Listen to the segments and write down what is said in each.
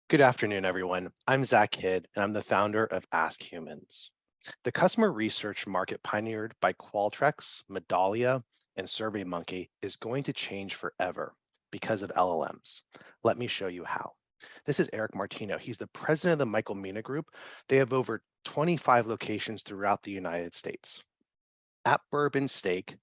Good afternoon, everyone. I'm Zak Kidd, and I'm the founder of AskHumans. The customer research market pioneered by Qualtrics, Medallia, and SurveyMonkey is going to change forever because of LLMs. Let me show you how. This is Eric Martino. He's the president of the Michael Mina Group. They have over 25 locations throughout the United States. At Bourbon Steak,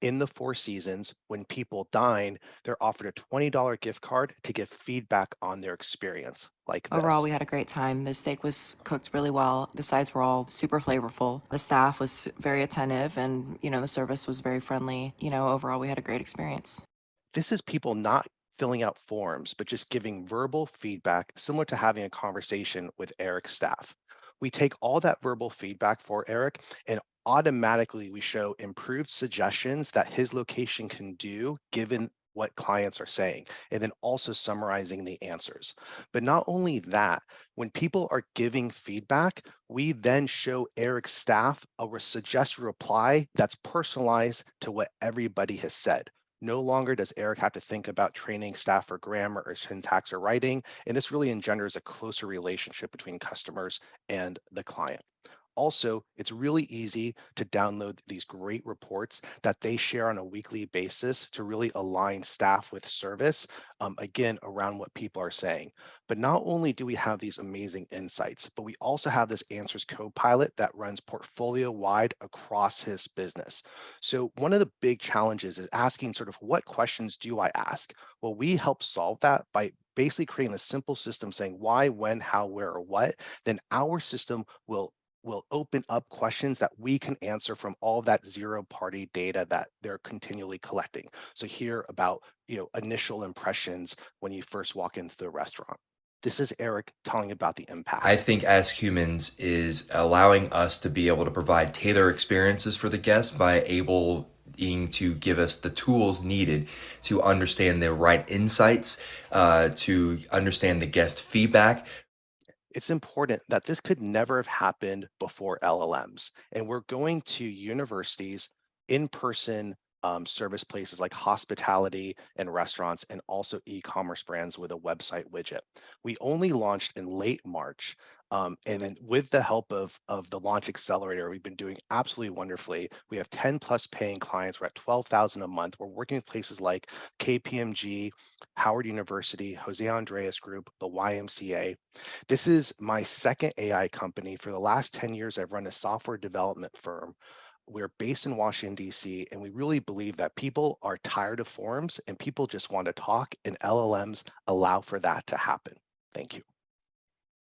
in the Four Seasons, when people dine, they're offered a $20 gift card to give feedback on their experience, like Overall, this. we had a great time. The steak was cooked really well. The sides were all super flavorful. The staff was very attentive and, the service was very friendly. Overall, we had a great experience. This is people not filling out forms, but just giving verbal feedback, similar to having a conversation with Eric's staff. We take all that verbal feedback for Eric and automatically we show improved suggestions that his location can do given what clients are saying, and then also summarizing the answers. But not only that, when people are giving feedback, we then show Eric's staff a suggested reply that's personalized to what everybody has said. No longer does Eric have to think about training staff for grammar or syntax or writing, and this really engenders a closer relationship between customers and the client. Also, it's really easy to download these great reports that they share on a weekly basis to really align staff with service, again, around what people are saying. But not only do we have these amazing insights, but we also have this Answers Copilot that runs portfolio wide across his business. So one of the big challenges is asking sort of what questions do I ask? Well, we help solve that by basically creating a simple system saying why, when, how, where, or what. Then our system will open up questions that we can answer from all of that zero party data that they're continually collecting. So here about initial impressions when you first walk into the restaurant. This is Eric telling about the I impact. think Ask Humans is allowing us to be able to provide tailored experiences for the guests by able to give us the tools needed to understand the right insights, to understand the guest feedback. It's important that this could never have happened before LLMs. And we're going to universities, in-person service places like hospitality and restaurants, and also e-commerce brands with a website widget. We only launched in late March. And then with the help of the launch accelerator, we've been doing absolutely wonderfully. We have 10 plus paying clients. We're at 12,000 a month. We're working with places like KPMG, Howard University, Jose Andreas Group, the YMCA. This is my second AI company. For the last 10 years, I've run a software development firm. We're based in Washington, D.C., and we really believe that people are tired of forms and people just want to talk, and LLMs allow for that to happen. Thank you.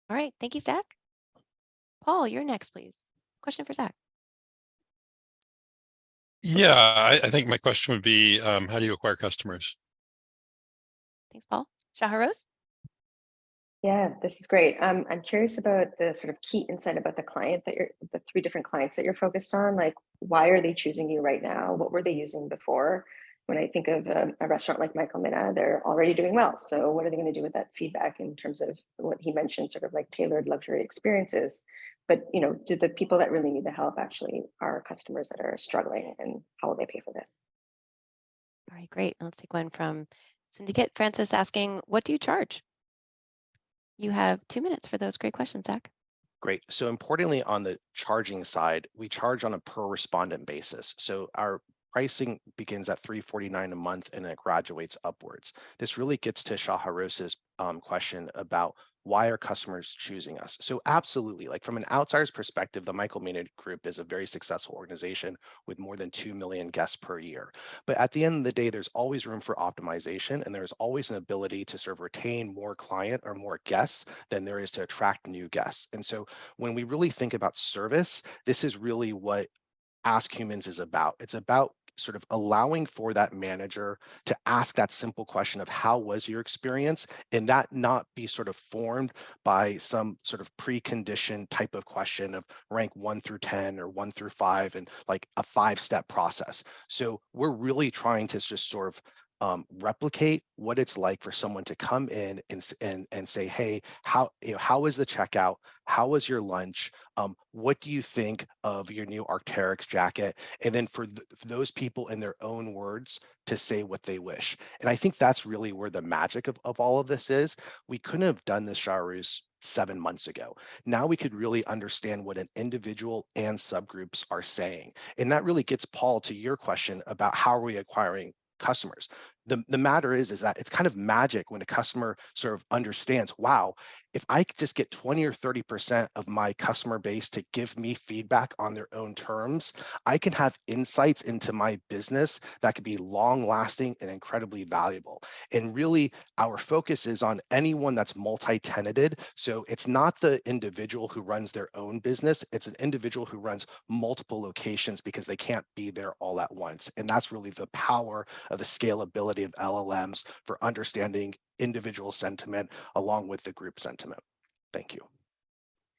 All right, thank you, Zak. Paul, you're next, please. Question for Zak. Yeah, I think my question would be, how do you acquire customers? Thanks, Paul. Shaharose? Yeah, this is great. I'm curious about the sort of key insight about the three different clients that you're focused on. Like, why are they choosing you right now? What were they using before? When I think of a restaurant like Michael Mina, they're already doing well. So what are they going to do with that feedback in terms of what he mentioned, sort of like tailored luxury experiences? But do the people that really need the help actually are customers that are struggling, and how will they pay for this? All right, great. And let's take one from Syndicate. Francis asking, what do you charge? You have 2 minutes for those great questions, Zak. Great. So importantly, on the charging side, we charge on a per respondent basis. So our pricing begins at $349 a month and it graduates upwards. This really gets to Shaharose's question about why are customers choosing us? So absolutely, like from an outsider's perspective, the Michael Mina Group is a very successful organization with more than 2 million guests per year. But at the end of the day, there's always room for optimization and there's always an ability to sort of retain more client or more guests than there is to attract new guests. And so when we really think about service, this is really what Ask Humans is about. It's about sort of allowing for that manager to ask that simple question of how was your experience, and that not be sort of formed by some sort of preconditioned type of question of rank 1 through 10 or 1 through 5 and like a 5-step process. So we're really trying to just sort of replicate what it's like for someone to come in and say, hey, how is the checkout? How was your lunch? What do you think of your new Arc'teryx jacket? And then for those people in their own words to say what they wish. And I think that's really where the magic of all of this is. We couldn't have done this, Charus, 7 months ago. Now we could really understand what an individual and subgroups are saying. And that really gets Paul to your question about how are we acquiring customers. The matter is that it's kind of magic when a customer sort of understands, wow, if I could just get 20 or 30% of my customer base to give me feedback on their own terms, I can have insights into my business that could be long lasting and incredibly valuable. And really, our focus is on anyone that's multi-tenanted. So it's not the individual who runs their own business, it's an individual who runs multiple locations because they can't be there all at once. And that's really the power of the scalability of LLMs for understanding individual sentiment along with the group sentiment. Thank you.